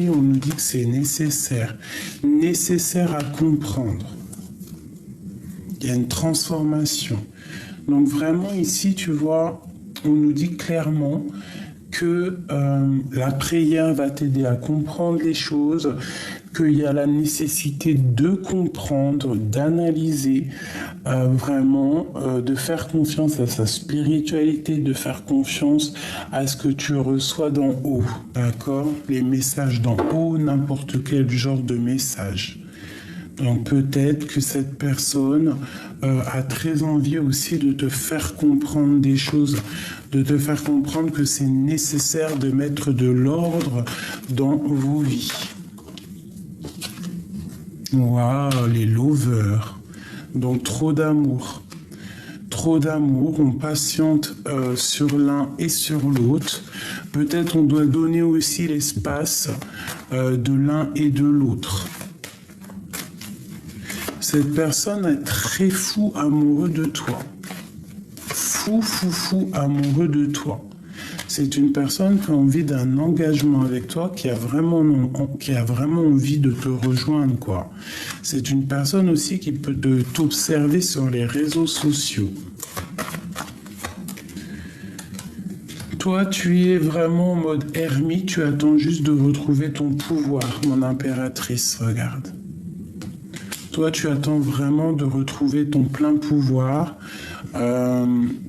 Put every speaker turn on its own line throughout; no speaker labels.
on nous dit que c'est nécessaire à comprendre. Il y a une transformation. Donc vraiment ici, tu vois, on nous dit clairement que la prière va t'aider à comprendre les choses, qu'il y a la nécessité de comprendre, d'analyser, vraiment, de faire confiance à sa spiritualité, de faire confiance à ce que tu reçois d'en haut, d'accord? Les messages d'en haut, n'importe quel genre de message. Donc peut-être que cette personne a très envie aussi de te faire comprendre des choses, de te faire comprendre que c'est nécessaire de mettre de l'ordre dans vos vies. Waouh, les lovers. Donc trop d'amour. Trop d'amour, on patiente sur l'un et sur l'autre. Peut-être on doit donner aussi l'espace de l'un et de l'autre. Cette personne est très fou amoureux de toi. Fou amoureux de toi. C'est une personne qui a envie d'un engagement avec toi, qui a vraiment envie de te rejoindre, quoi. C'est une personne aussi qui peut t'observer sur les réseaux sociaux. Toi, tu es vraiment en mode ermite, tu attends juste de retrouver ton pouvoir, mon impératrice, regarde. Toi, tu attends vraiment de retrouver ton plein pouvoir.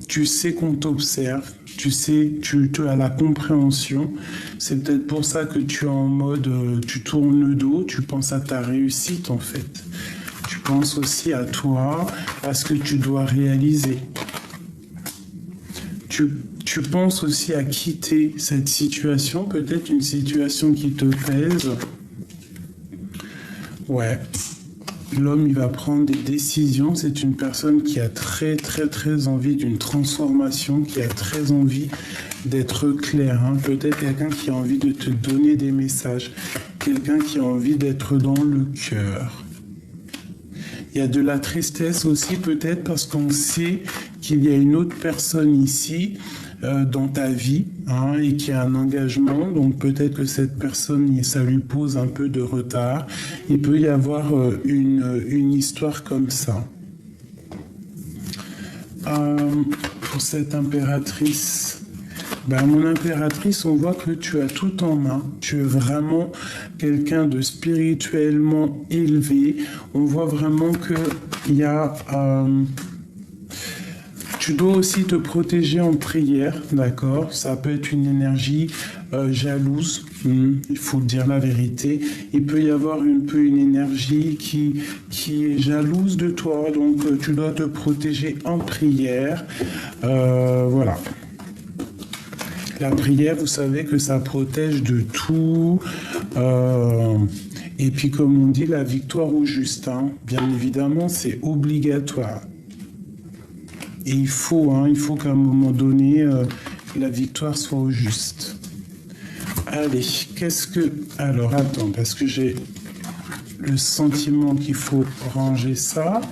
Tu sais qu'on t'observe, tu sais, tu as la compréhension. C'est peut-être pour ça que tu es en mode, tu tournes le dos, tu penses à ta réussite en fait. Tu penses aussi à toi, à ce que tu dois réaliser. Tu penses aussi à quitter cette situation, peut-être une situation qui te pèse. Ouais. L'homme, il va prendre des décisions. C'est une personne qui a très envie d'une transformation, qui a très envie d'être clair. Hein. Peut-être quelqu'un qui a envie de te donner des messages. Quelqu'un qui a envie d'être dans le cœur. Il y a de la tristesse aussi, peut-être parce qu'on sait qu'il y a une autre personne ici dans ta vie, hein, et qui a un engagement, donc peut-être que cette personne, ça lui pose un peu de retard. Il peut y avoir une histoire comme ça. Pour cette impératrice, mon impératrice, on voit que tu as tout en main. Tu es vraiment quelqu'un de spirituellement élevé. On voit vraiment qu'il y a... tu dois aussi te protéger en prière, d'accord? Ça peut être une énergie jalouse, il faut dire la vérité. Il peut y avoir un peu une énergie qui est jalouse de toi, donc tu dois te protéger en prière. Voilà. La prière, vous savez que ça protège de tout. Et puis, comme on dit, la victoire au juste, hein, bien évidemment, c'est obligatoire. Et il faut qu'à un moment donné, la victoire soit au juste. Allez, alors, attends, parce que j'ai le sentiment qu'il faut ranger ça.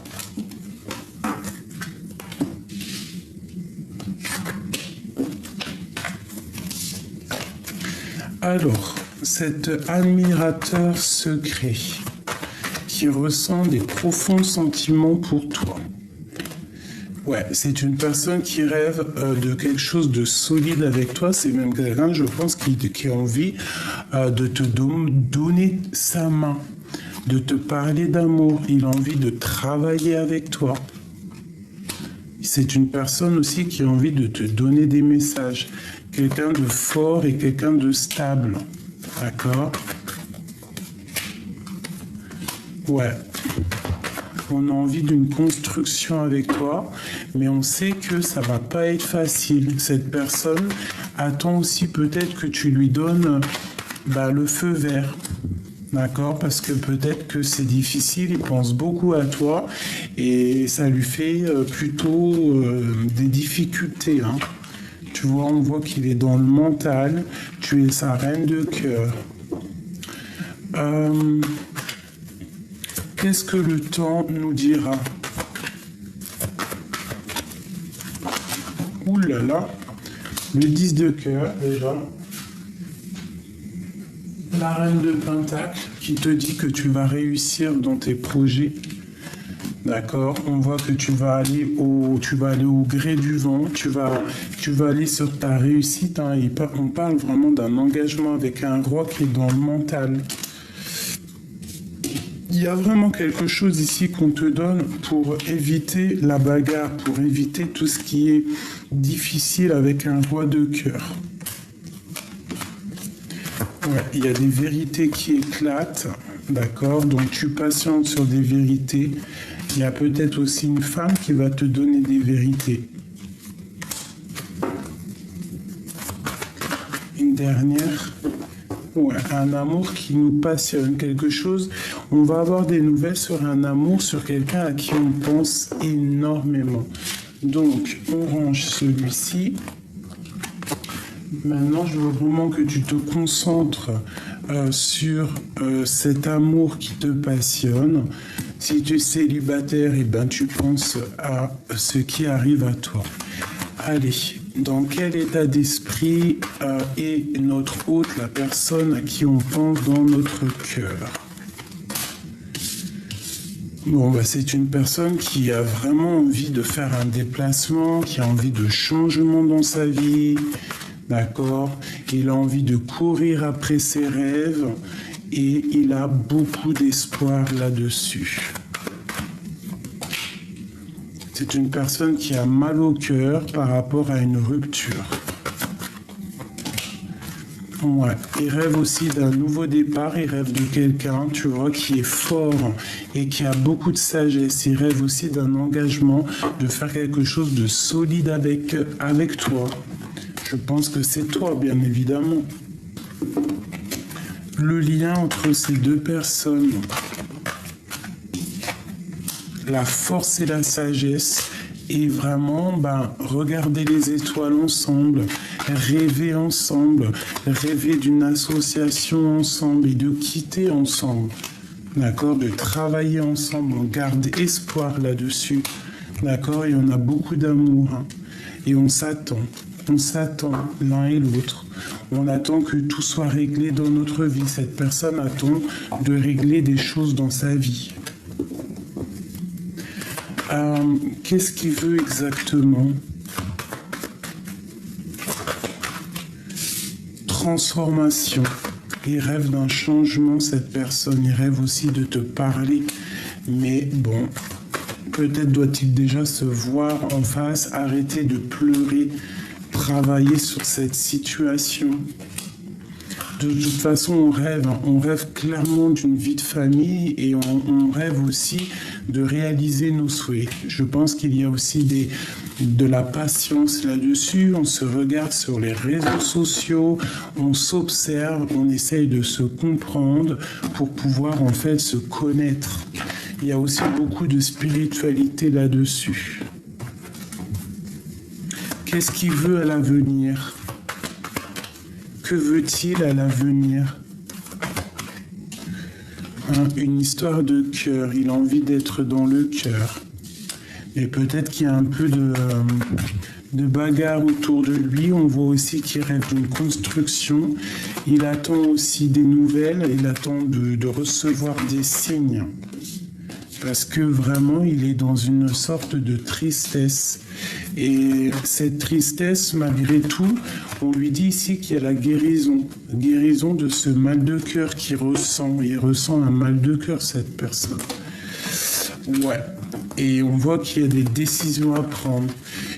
Alors, cet admirateur secret qui ressent des profonds sentiments pour toi. Ouais, c'est une personne qui rêve de quelque chose de solide avec toi. C'est même quelqu'un, je pense, qui a envie de te donner sa main, de te parler d'amour. Il a envie de travailler avec toi. C'est une personne aussi qui a envie de te donner des messages. Quelqu'un de fort et quelqu'un de stable. D'accord? Ouais. On a envie d'une construction avec toi, mais on sait que ça va pas être facile. Cette personne attend aussi peut-être que tu lui donnes le feu vert. D'accord? Parce que peut-être que c'est difficile, il pense beaucoup à toi et ça lui fait plutôt des difficultés. Hein. Tu vois, on voit qu'il est dans le mental, tu es sa reine de cœur. Qu'est-ce que le temps nous dira? Ouh là là, le 10 de cœur déjà. La reine de Pentacle qui te dit que tu vas réussir dans tes projets. D'accord, on voit que tu vas aller au gré du vent, tu vas aller sur ta réussite. Hein, on parle vraiment d'un engagement avec un roi qui est dans le mental. Il y a vraiment quelque chose ici qu'on te donne pour éviter la bagarre, pour éviter tout ce qui est difficile avec un roi de cœur. Ouais, il y a des vérités qui éclatent, d'accord, donc tu patientes sur des vérités. Il y a peut-être aussi une femme qui va te donner des vérités. Une dernière. Ouais, un amour qui nous passionne, quelque chose. On va avoir des nouvelles sur un amour, sur quelqu'un à qui on pense énormément. Donc, on range celui-ci. Maintenant, je veux vraiment que tu te concentres sur cet amour qui te passionne. Si tu es célibataire, eh ben, tu penses à ce qui arrive à toi. Allez, dans quel état d'esprit est notre hôte, la personne à qui on pense dans notre cœur? Bon, bah, c'est une personne qui a vraiment envie de faire un déplacement, qui a envie de changement dans sa vie, d'accord? Il a envie de courir après ses rêves et il a beaucoup d'espoir là-dessus. C'est une personne qui a mal au cœur par rapport à une rupture. Ouais. Il rêve aussi d'un nouveau départ, il rêve de quelqu'un, tu vois, qui est fort et qui a beaucoup de sagesse. Il rêve aussi d'un engagement, de faire quelque chose de solide avec toi. Je pense que c'est toi, bien évidemment. Le lien entre ces deux personnes, la force et la sagesse, et vraiment regarder les étoiles ensemble, rêver ensemble, rêver d'une association ensemble et de quitter ensemble, d'accord, de travailler ensemble. On garde espoir là-dessus, d'accord, et on a beaucoup d'amour, hein, et on s'attend l'un et l'autre. On attend que tout soit réglé dans notre vie. Cette personne attend de régler des choses dans sa vie. Qu'est-ce qu'il veut exactement? Transformation. Il rêve d'un changement, cette personne. Il rêve aussi de te parler. Mais bon, peut-être doit-il déjà se voir en face, arrêter de pleurer, travailler sur cette situation. De toute façon, on rêve clairement d'une vie de famille et on rêve aussi de réaliser nos souhaits. Je pense qu'il y a aussi de la patience là-dessus. On se regarde sur les réseaux sociaux, on s'observe, on essaye de se comprendre pour pouvoir en fait se connaître. Il y a aussi beaucoup de spiritualité là-dessus. Qu'est-ce qu'il veut à l'avenir? Que veut-il à l'avenir? Une histoire de cœur. Il a envie d'être dans le cœur. Et peut-être qu'il y a un peu de bagarre autour de lui. On voit aussi qu'il rêve d'une construction. Il attend aussi des nouvelles. Il attend de recevoir des signes. Parce que vraiment, il est dans une sorte de tristesse. Et cette tristesse, malgré tout, on lui dit ici qu'il y a la guérison de ce mal de cœur qu'il ressent. Il ressent un mal de cœur, cette personne. Ouais. Et on voit qu'il y a des décisions à prendre.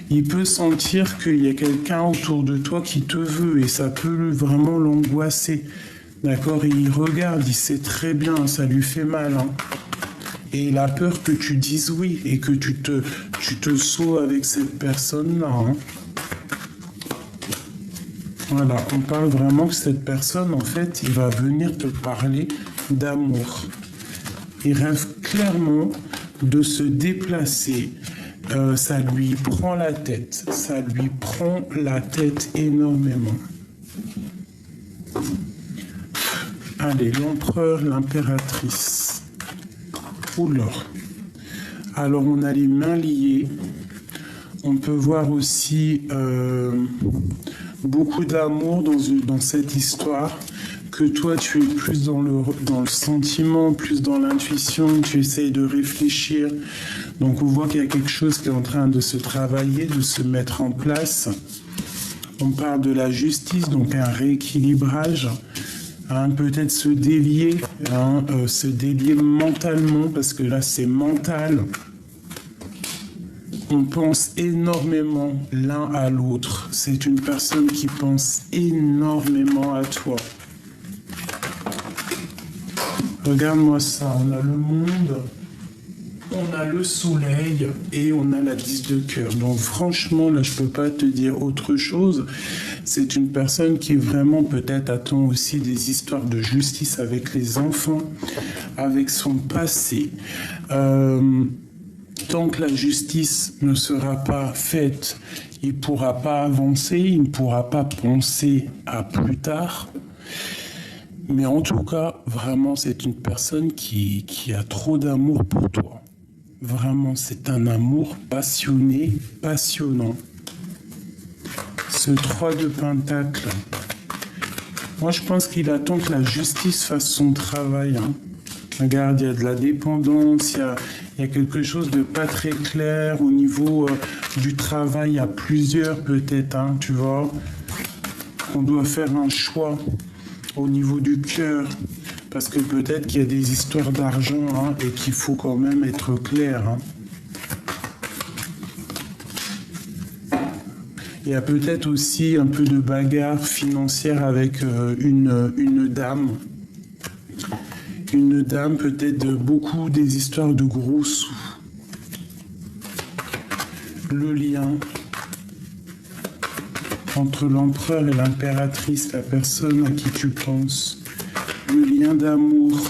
Il peut sentir qu'il y a quelqu'un autour de toi qui te veut et ça peut vraiment l'angoisser. D'accord? Et il regarde, il sait très bien, ça lui fait mal, hein. Et il a peur que tu dises oui et que tu te sauves avec cette personne-là. Hein. Voilà, on parle vraiment que cette personne, en fait, il va venir te parler d'amour. Il rêve clairement de se déplacer. Ça lui prend la tête. Ça lui prend la tête énormément. Allez, l'empereur, l'impératrice. Oula. Alors on a les mains liées. On peut voir aussi beaucoup d'amour dans cette histoire, que toi, tu es plus dans le sentiment, plus dans l'intuition, tu essayes de réfléchir. Donc on voit qu'il y a quelque chose qui est en train de se travailler, de se mettre en place. On parle de la justice, donc un rééquilibrage. Peut-être se délier mentalement, parce que là c'est mental. On pense énormément l'un à l'autre. C'est une personne qui pense énormément à toi. Regarde-moi ça, on a le monde, on a le soleil et on a la 10 de cœur. Donc franchement, là, je peux pas te dire autre chose. C'est une personne qui vraiment peut-être attend aussi des histoires de justice avec les enfants, avec son passé. Tant que la justice ne sera pas faite, il ne pourra pas avancer, il ne pourra pas penser à plus tard. Mais en tout cas, vraiment, c'est une personne qui a trop d'amour pour toi. Vraiment, c'est un amour passionné, passionnant. Ce 3 de Pentacle, moi je pense qu'il attend que la justice fasse son travail. Regarde, il y a de la dépendance, il y a quelque chose de pas très clair au niveau du travail à plusieurs peut-être, tu vois. On doit faire un choix au niveau du cœur, parce que peut-être qu'il y a des histoires d'argent et qu'il faut quand même être clair. Il y a peut-être aussi un peu de bagarre financière avec une dame. Une dame, peut-être beaucoup des histoires de gros sous. Le lien entre l'empereur et l'impératrice, la personne à qui tu penses. Le lien d'amour.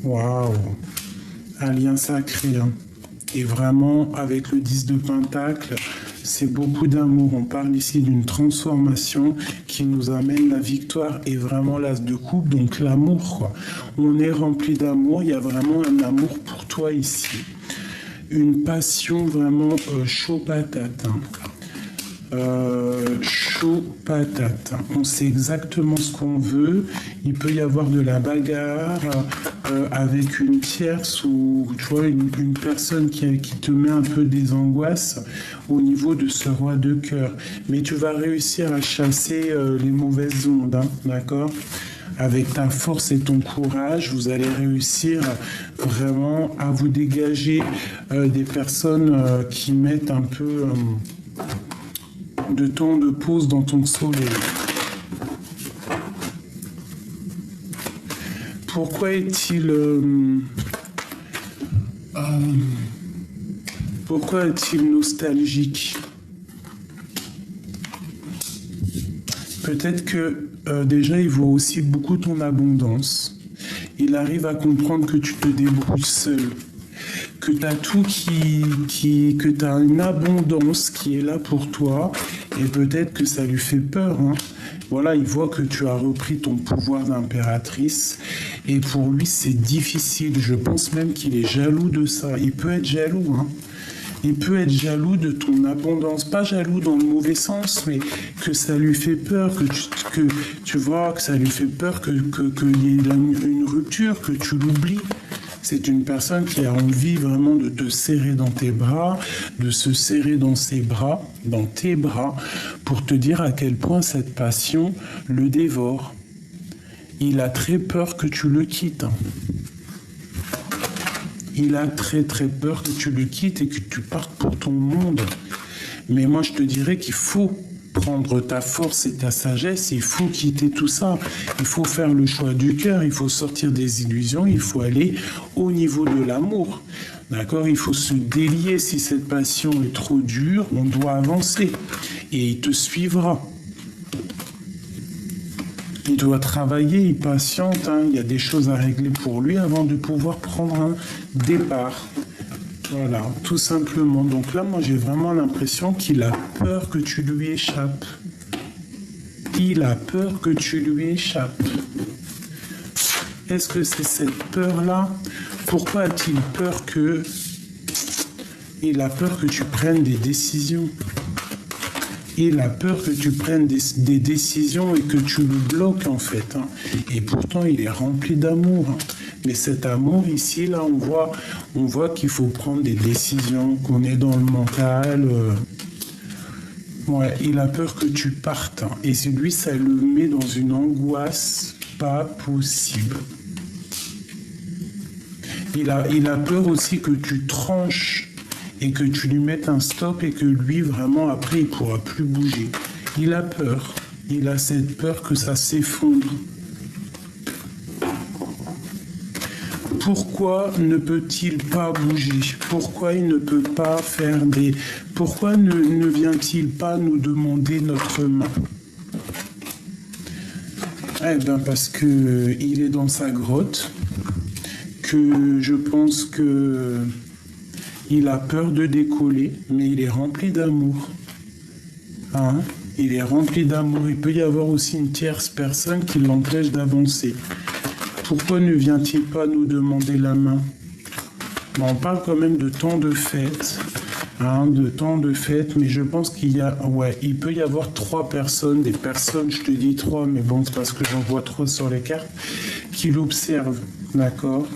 Waouh! Un lien sacré. Et vraiment, avec le 10 de Pentacle, c'est beaucoup d'amour. On parle ici d'une transformation qui nous amène la victoire et vraiment l'as de coupe, donc l'amour, quoi. On est rempli d'amour, il y a vraiment un amour pour toi ici. Une passion vraiment chaud patate. Chaud patate. On sait exactement ce qu'on veut. Il peut y avoir de la bagarre avec une tierce ou tu vois une personne qui te met un peu des angoisses au niveau de ce roi de cœur. Mais tu vas réussir à chasser les mauvaises ondes, d'accord ? Avec ta force et ton courage, vous allez réussir vraiment à vous dégager des personnes qui mettent un peu de temps de pause dans ton soleil. Pourquoi est-il nostalgique? Peut-être que déjà il voit aussi beaucoup ton abondance. Il arrive à comprendre que tu te débrouilles seul, que tu as tout que tu as une abondance qui est là pour toi, et peut-être que ça lui fait peur. Voilà, il voit que tu as repris ton pouvoir d'impératrice, et pour lui c'est difficile. Je pense même qu'il est jaloux de ça. Il peut être jaloux, Il peut être jaloux de ton abondance, pas jaloux dans le mauvais sens, mais que ça lui fait peur, que tu vois, que ça lui fait peur qu'il y ait une rupture, que tu l'oublies. C'est une personne qui a envie vraiment de te serrer dans tes bras, de se serrer dans ses bras, dans tes bras, pour te dire à quel point cette passion le dévore. Il a très peur que tu le quittes. Il a très très peur que tu le quittes et que tu partes pour ton monde. Mais moi je te dirais qu'il faut prendre ta force et ta sagesse, il faut quitter tout ça. Il faut faire le choix du cœur, il faut sortir des illusions, il faut aller au niveau de l'amour. D'accord ? Il faut se délier. Si cette passion est trop dure, on doit avancer. Et il te suivra. Il doit travailler, il patiente, il y a des choses à régler pour lui avant de pouvoir prendre un départ. Voilà, tout simplement. Donc là, moi, j'ai vraiment l'impression qu'il a peur que tu lui échappes. Il a peur que tu lui échappes. Est-ce que c'est cette peur-là? Pourquoi a-t-il peur que... Il a peur que tu prennes des décisions. Il a peur que tu prennes des décisions et que tu le bloques en fait. Hein. Et pourtant, il est rempli d'amour. Hein. Mais cet amour ici, là, on voit qu'il faut prendre des décisions, qu'on est dans le mental. Ouais, il a peur que tu partes. Hein. Et lui, ça le met dans une angoisse pas possible. Il a peur aussi que tu tranches et que tu lui mettes un stop et que lui, vraiment, après, il ne pourra plus bouger. Il a peur. Il a cette peur que ça s'effondre. Pourquoi ne peut-il pas bouger? Pourquoi il ne peut pas faire des... Pourquoi ne vient-il pas nous demander notre main? Eh bien, parce qu'il est dans sa grotte, que je pense que il a peur de décoller, mais il est rempli d'amour. Hein? Il est rempli d'amour. Il peut y avoir aussi une tierce personne qui l'empêche d'avancer. Pourquoi ne vient-il pas nous demander la main? On parle quand même de temps de fête, hein, mais je pense il peut y avoir 3 personnes, des personnes, je te dis 3, mais bon, c'est parce que j'en vois 3 sur les cartes, qui l'observent, d'accord?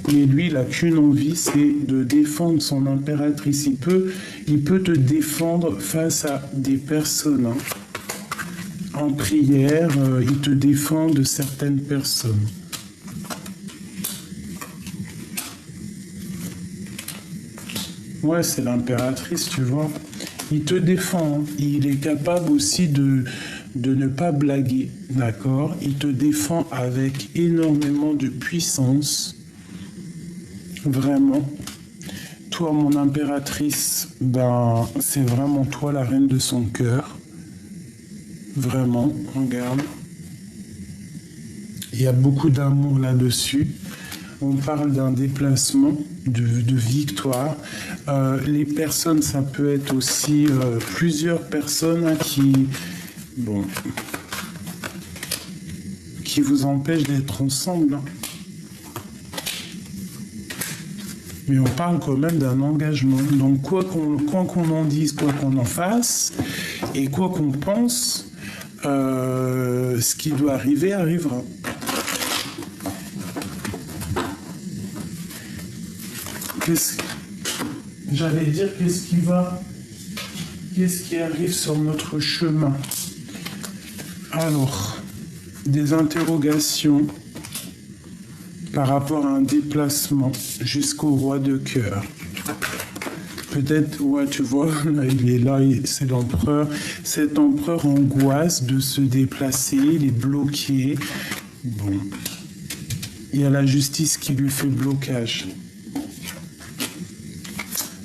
Mais lui, il n'a qu'une envie, c'est de défendre son impératrice. Il peut te défendre face à des personnes. Hein. En prière, il te défend de certaines personnes. Ouais, c'est l'impératrice, tu vois. Il te défend. Hein. Il est capable aussi de ne pas blaguer, d'accord? Il te défend avec énormément de puissance. Vraiment. Toi, mon impératrice, ben, c'est vraiment toi la reine de son cœur. Vraiment, regarde. Il y a beaucoup d'amour là-dessus. On parle d'un déplacement, de victoire. Les personnes, ça peut être aussi plusieurs personnes hein, qui vous empêchent d'être ensemble. Hein. Mais on parle quand même d'un engagement. Donc quoi qu'on en dise, quoi qu'on en fasse, et quoi qu'on pense, ce qui doit arriver arrivera. J'allais dire qu'est-ce qui arrive sur notre chemin. Alors, des interrogations par rapport à un déplacement jusqu'au roi de cœur. Peut-être, ouais, tu vois, là, il est là, c'est l'empereur. Cet empereur angoisse de se déplacer, il est bloqué. Bon, il y a la justice qui lui fait blocage.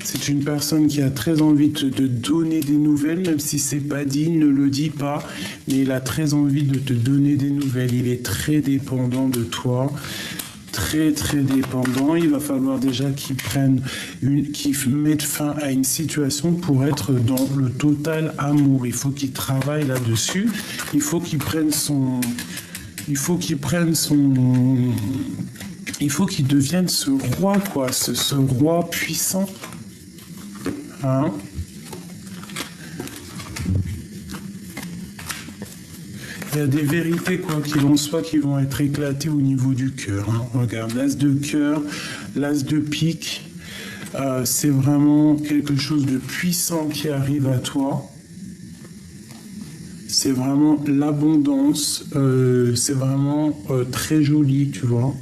C'est une personne qui a très envie de donner des nouvelles, même si c'est pas dit, il ne le dit pas, mais il a très envie de te donner des nouvelles. Il est très dépendant de toi. Très très dépendant, il va falloir déjà qu'il mette fin à une situation pour être dans le total amour. Il faut qu'il travaille là-dessus, il faut qu'il devienne ce roi, quoi, ce roi puissant. Hein? Il y a des vérités, quoi qu'il en soit, qui vont être éclatées au niveau du cœur. Hein. Regarde, l'as de cœur, l'as de pique, c'est vraiment quelque chose de puissant qui arrive à toi. C'est vraiment l'abondance, c'est vraiment très joli, tu vois.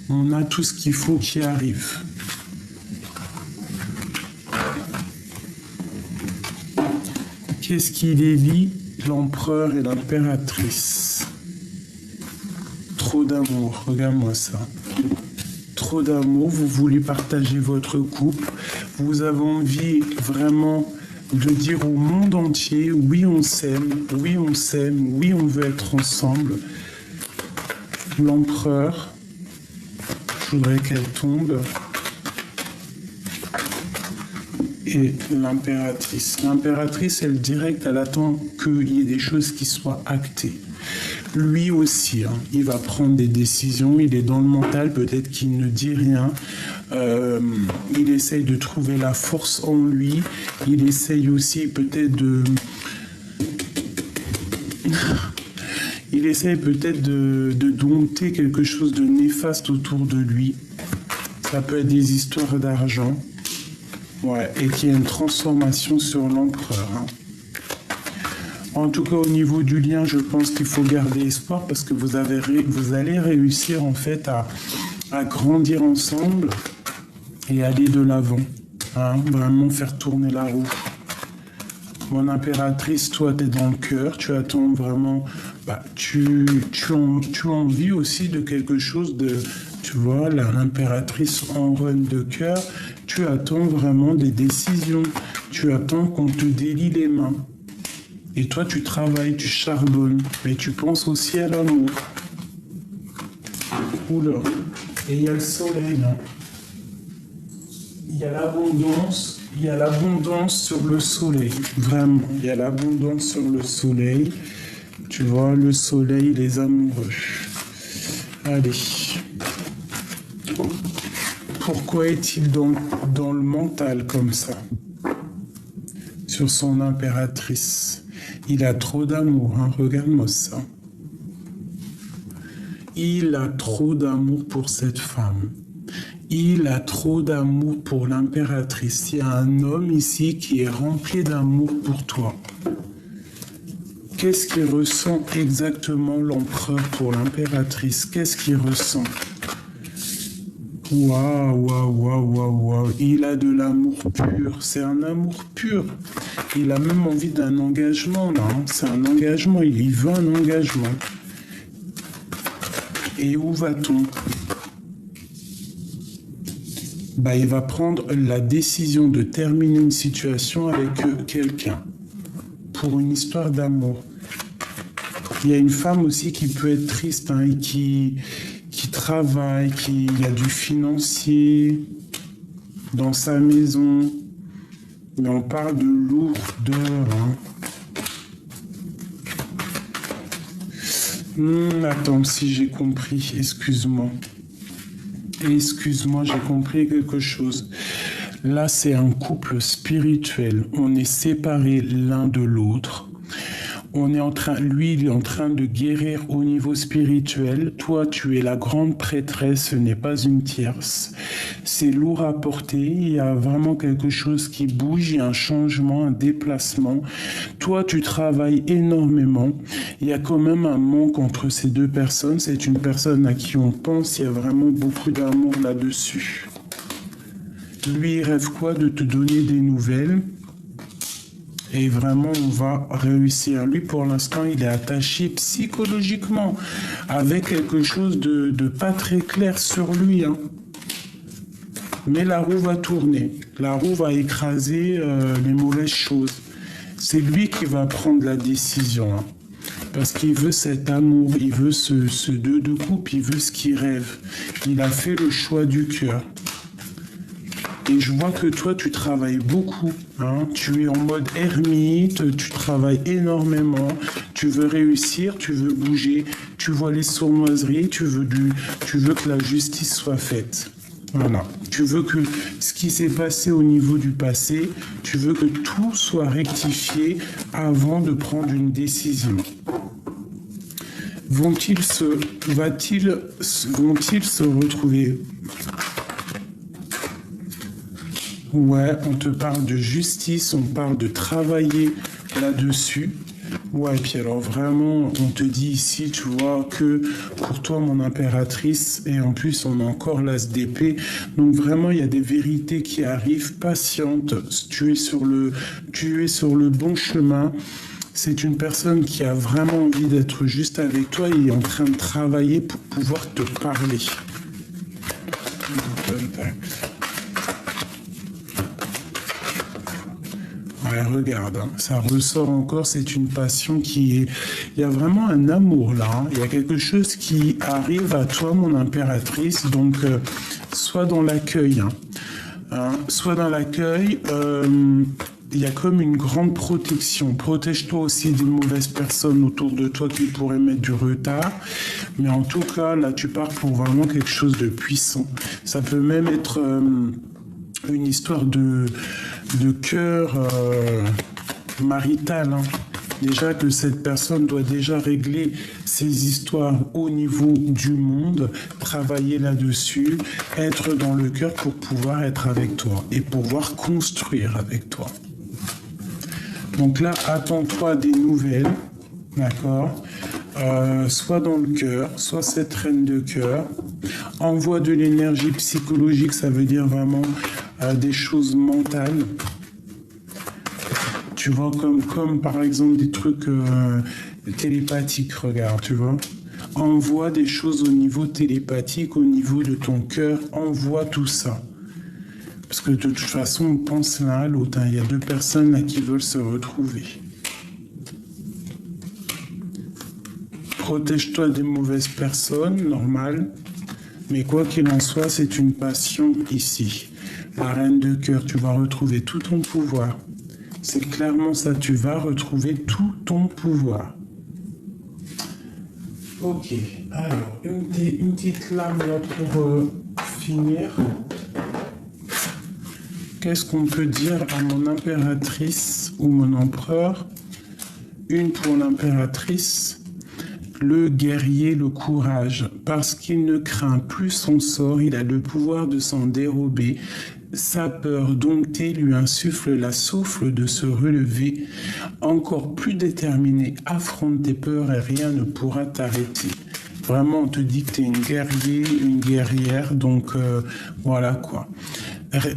On a tout ce qu'il faut qui arrive. Qu'est-ce qui les lie? L'empereur et l'impératrice. Trop d'amour, regarde-moi ça. Trop d'amour, vous voulez partager votre couple. Vous avez envie vraiment de dire au monde entier, oui on s'aime, oui on s'aime, oui on veut être ensemble. L'empereur, je voudrais qu'elle tombe. Et l'impératrice. L'impératrice, elle, direct, elle attend qu'il y ait des choses qui soient actées. lui aussi, hein, il va prendre des décisions, il est dans le mental, peut-être qu'il ne dit rien, il essaye de trouver la force en lui, il essaye aussi peut-être de... Il essaye peut-être de dompter quelque chose de néfaste autour de lui. Ça peut être des histoires d'argent. Ouais, et qu'il y a une transformation sur l'empereur. Hein. En tout cas, au niveau du lien, je pense qu'il faut garder espoir parce que vous allez réussir en fait à grandir ensemble et aller de l'avant. Hein, vraiment faire tourner la roue. Mon impératrice, toi, tu es dans le cœur, tu attends vraiment... tu as envie aussi de quelque chose de... Tu vois, l'impératrice en run de cœur, tu attends vraiment des décisions. Tu attends qu'on te délie les mains. Et toi, tu travailles, tu charbonnes, mais tu penses aussi à l'amour. Oula. Et il y a le soleil, hein. Il y a l'abondance. Il y a l'abondance sur le soleil. Vraiment, il y a l'abondance sur le soleil. Tu vois, le soleil, les amoureux. Allez. Pourquoi est-il dans le mental comme ça? Sur son impératrice. Il a trop d'amour, hein. Regarde-moi ça. Il a trop d'amour pour cette femme. Il a trop d'amour pour l'impératrice. Il y a un homme ici qui est rempli d'amour pour toi. Qu'est-ce qu'il ressent exactement l'empereur pour l'impératrice? Qu'est-ce qu'il ressent? Waouh. Il a de l'amour pur. C'est un amour pur. Il a même envie d'un engagement, là. Hein. C'est un engagement. Il veut un engagement. Et où va-t-on? Il va prendre la décision de terminer une situation avec quelqu'un. Pour une histoire d'amour. Il y a une femme aussi qui peut être triste, hein, et qui travaille, il y a du financier dans sa maison. Mais on parle de lourdeur. Hein. Attends, si j'ai compris, excuse-moi. Excuse-moi, j'ai compris quelque chose. Là, c'est un couple spirituel. On est séparés l'un de l'autre. Lui, il est en train de guérir au niveau spirituel. Toi, tu es la grande prêtresse, ce n'est pas une tierce. C'est lourd à porter. Il y a vraiment quelque chose qui bouge, il y a un changement, un déplacement. Toi, tu travailles énormément. Il y a quand même un manque entre ces deux personnes. C'est une personne à qui on pense. Il y a vraiment beaucoup d'amour là-dessus. Lui, il rêve quoi? De te donner des nouvelles. Et vraiment, on va réussir. Lui, pour l'instant, il est attaché psychologiquement avec quelque chose de pas très clair sur lui. Hein. Mais la roue va tourner. La roue va écraser les mauvaises choses. C'est lui qui va prendre la décision. Hein. Parce qu'il veut cet amour, il veut ce deux de couple, il veut ce qu'il rêve. Il a fait le choix du cœur. Et je vois que toi, tu travailles beaucoup. Hein. Tu es en mode ermite, tu travailles énormément. Tu veux réussir, tu veux bouger. Tu vois les sournoiseries, tu veux que la justice soit faite. Voilà. Tu veux que ce qui s'est passé au niveau du passé, tu veux que tout soit rectifié avant de prendre une décision. Vont-ils se retrouver? Ouais, on te parle de justice, on parle de travailler là-dessus. Ouais, puis alors vraiment, on te dit ici, tu vois, que pour toi, mon impératrice, et en plus, on a encore l'as d'épée. Donc vraiment, il y a des vérités qui arrivent, patiente. Tu es sur le bon chemin. C'est une personne qui a vraiment envie d'être juste avec toi et est en train de travailler pour pouvoir te parler. Ouais, regarde, hein, ça ressort encore, c'est une passion qui est... Il y a vraiment un amour là, hein. Il y a quelque chose qui arrive à toi, mon impératrice, donc sois dans l'accueil. Hein. Sois dans l'accueil, il y a comme une grande protection. Protège-toi aussi des mauvaises personnes autour de toi qui pourraient mettre du retard. Mais en tout cas, là, tu pars pour vraiment quelque chose de puissant. Ça peut même être une histoire de cœur marital, hein. Déjà que cette personne doit déjà régler ses histoires au niveau du monde, travailler là-dessus, être dans le cœur pour pouvoir être avec toi et pouvoir construire avec toi. Donc là, attends-toi des nouvelles, d'accord, soit dans le cœur, soit cette reine de cœur. Envoie de l'énergie psychologique, ça veut dire vraiment des choses mentales. Tu vois, comme par exemple des trucs télépathiques, regarde, tu vois. Envoie des choses au niveau télépathique, au niveau de ton cœur, envoie tout ça. Parce que de toute façon, on pense l'un à l'autre, hein. Il y a deux personnes là qui veulent se retrouver. Protège-toi des mauvaises personnes, normal. Mais quoi qu'il en soit, c'est une passion ici. La reine de cœur, tu vas retrouver tout ton pouvoir. C'est clairement ça, tu vas retrouver tout ton pouvoir. Ok, alors, une petite lame là pour finir. Qu'est-ce qu'on peut dire à mon impératrice ou mon empereur? Une pour l'impératrice. Le guerrier, le courage, parce qu'il ne craint plus son sort, il a le pouvoir de s'en dérober. Sa peur domptée lui insuffle la souffle de se relever. Encore plus déterminé, affronte tes peurs et rien ne pourra t'arrêter. Vraiment, on te dit que tu es une guerrier, une guerrière, donc voilà quoi.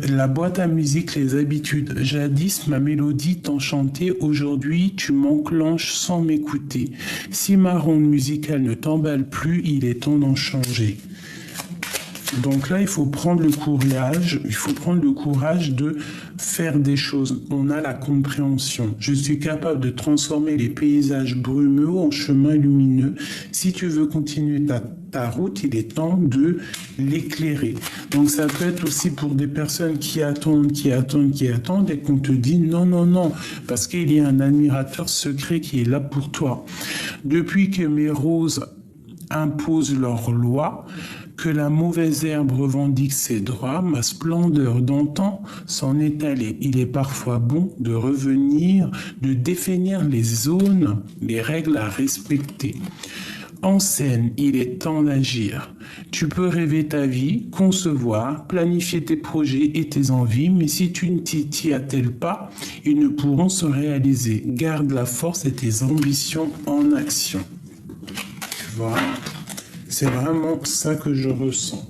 La boîte à musique, les habitudes. Jadis, ma mélodie t'enchantait, aujourd'hui tu m'enclenches sans m'écouter. Si ma ronde musicale ne t'emballe plus, il est temps d'en changer. Donc là, il faut prendre le courage de faire des choses. On a la compréhension. Je suis capable de transformer les paysages brumeux en chemins lumineux. Si tu veux continuer ta route, il est temps de l'éclairer. Donc ça peut être aussi pour des personnes qui attendent et qu'on te dit non, parce qu'il y a un admirateur secret qui est là pour toi. Depuis que mes roses imposent leurs lois, que la mauvaise herbe revendique ses droits, ma splendeur d'antan s'en est allée. Il est parfois bon de revenir, de définir les zones, les règles à respecter. En scène, il est temps d'agir. Tu peux rêver ta vie, concevoir, planifier tes projets et tes envies, mais si tu ne t'y attelles pas, ils ne pourront se réaliser. Garde la force et tes ambitions en action. Tu vois ? C'est vraiment ça que je ressens.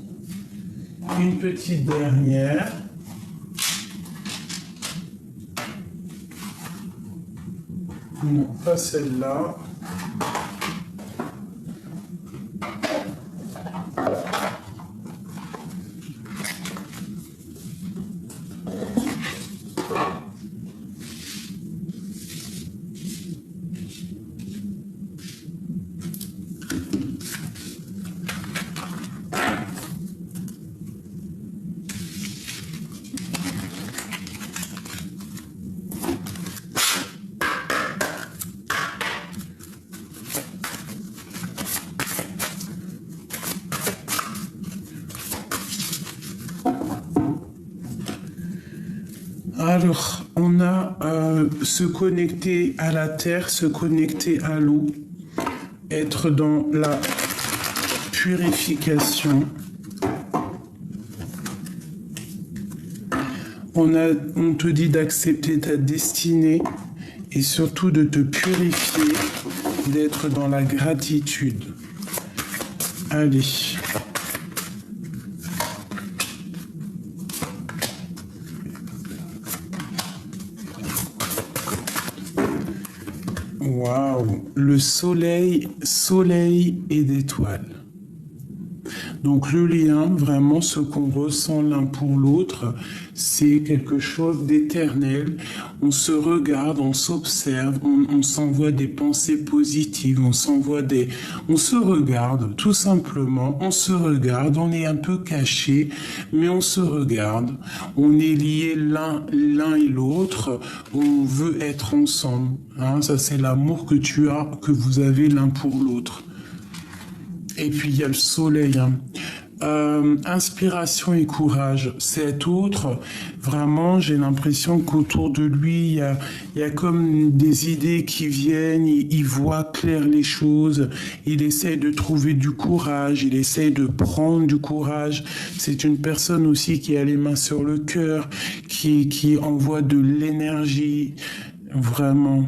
Une petite dernière. Non, pas celle-là. Alors, on a se connecter à la terre, se connecter à l'eau, être dans la purification. On te dit d'accepter ta destinée et surtout de te purifier, d'être dans la gratitude. Allez. Waouh, le soleil et d'étoiles. Donc le lien, vraiment ce qu'on ressent l'un pour l'autre, c'est quelque chose d'éternel. On se regarde, on s'observe, on s'envoie des pensées positives, on se regarde tout simplement, on se regarde, on est un peu caché, mais on se regarde. On est liés l'un et l'autre, on veut être ensemble. Hein, ça c'est l'amour que vous avez l'un pour l'autre. Et puis il y a le soleil. Hein. Inspiration et courage. Cet autre, vraiment, j'ai l'impression qu'autour de lui, il y a comme des idées qui viennent, il voit clair les choses, il essaie de trouver du courage, il essaie de prendre du courage. C'est une personne aussi qui a les mains sur le cœur, qui envoie de l'énergie, vraiment.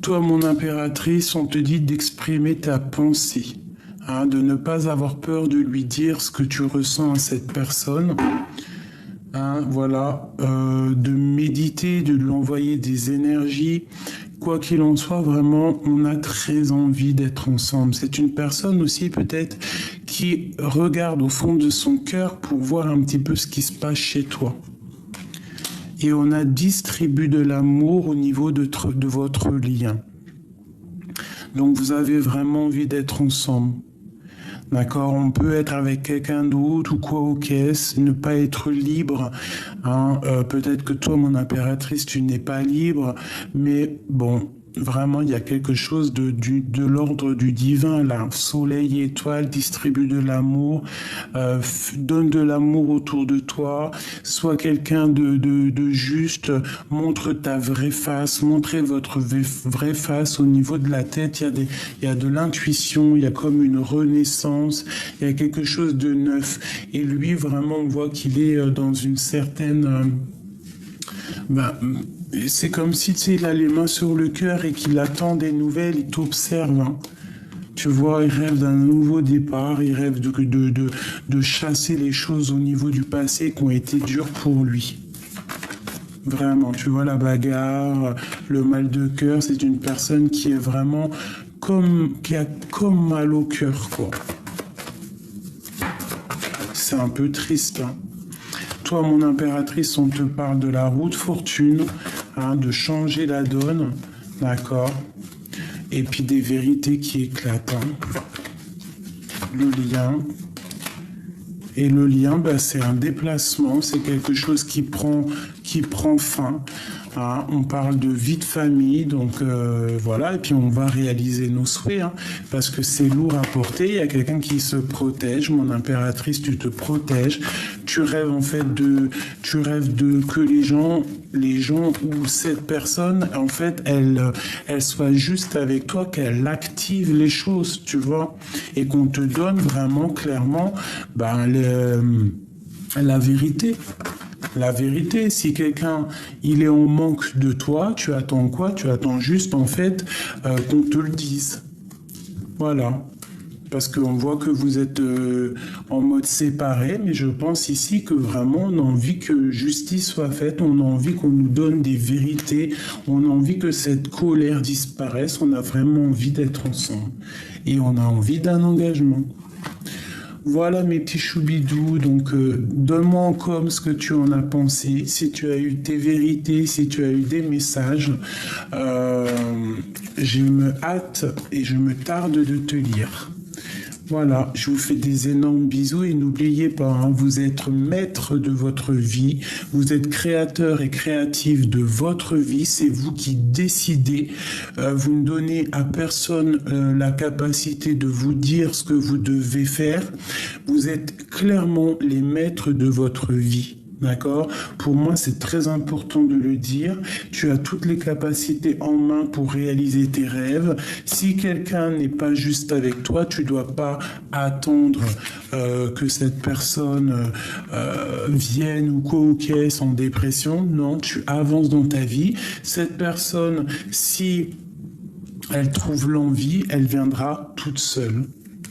Toi, mon impératrice, on te dit d'exprimer ta pensée, hein, de ne pas avoir peur de lui dire ce que tu ressens à cette personne. Hein, voilà, de méditer, de lui envoyer des énergies. Quoi qu'il en soit, vraiment, on a très envie d'être ensemble. C'est une personne aussi peut-être qui regarde au fond de son cœur pour voir un petit peu ce qui se passe chez toi. Et on a distribué de l'amour au niveau de votre lien. Donc vous avez vraiment envie d'être ensemble. D'accord, on peut être avec quelqu'un d'autre ou quoi au caisse, ne pas être libre. Hein. Peut-être que toi, mon impératrice, tu n'es pas libre, mais bon, vraiment, il y a quelque chose de l'ordre du divin, là. Soleil et étoile, distribue de l'amour, donne de l'amour autour de toi, sois quelqu'un de juste, montre ta vraie face, montrez votre vraie face au niveau de la tête, il y a de l'intuition, il y a comme une renaissance, il y a quelque chose de neuf. Et lui, vraiment, on voit qu'il est dans une certaine... c'est comme si il a les mains sur le cœur et qu'il attend des nouvelles, il t'observe. Hein. Tu vois, il rêve d'un nouveau départ, il rêve de chasser les choses au niveau du passé qui ont été dures pour lui. Vraiment, tu vois, la bagarre, le mal de cœur, c'est une personne qui est vraiment qui a comme mal au cœur, quoi. C'est un peu triste, hein. Toi, mon impératrice, on te parle de la roue de fortune, hein, de changer la donne, d'accord? Et puis des vérités qui éclatent. Hein. Le lien. Et le lien, c'est un déplacement, c'est quelque chose qui prend fin. Hein. On parle de vie de famille, donc voilà, et puis on va réaliser nos souhaits, hein, parce que c'est lourd à porter. Il y a quelqu'un qui se protège, mon impératrice, tu te protèges. Tu rêves en fait que les gens ou cette personne, en fait, elle soit juste avec toi, qu'elle active les choses, tu vois, et qu'on te donne vraiment clairement, la vérité. La vérité, si quelqu'un, il est en manque de toi, tu attends quoi? Tu attends juste, en fait, qu'on te le dise. Voilà. Parce qu'on voit que vous êtes en mode séparé, mais je pense ici que vraiment, on a envie que justice soit faite, on a envie qu'on nous donne des vérités, on a envie que cette colère disparaisse, on a vraiment envie d'être ensemble. Et on a envie d'un engagement. Voilà mes petits choubidous, donc donne-moi en com ce que tu en as pensé, si tu as eu tes vérités, si tu as eu des messages. Je me hâte et je me tarde de te lire. Voilà, je vous fais des énormes bisous et n'oubliez pas, hein, vous êtes maître de votre vie, vous êtes créateur et créatif de votre vie, c'est vous qui décidez, vous ne donnez à personne la capacité de vous dire ce que vous devez faire, vous êtes clairement les maîtres de votre vie. D'accord? Pour moi, c'est très important de le dire. Tu as toutes les capacités en main pour réaliser tes rêves. Si quelqu'un n'est pas juste avec toi, tu ne dois pas attendre que cette personne vienne ou co-caisse en dépression. Non, tu avances dans ta vie. Cette personne, si elle trouve l'envie, elle viendra toute seule.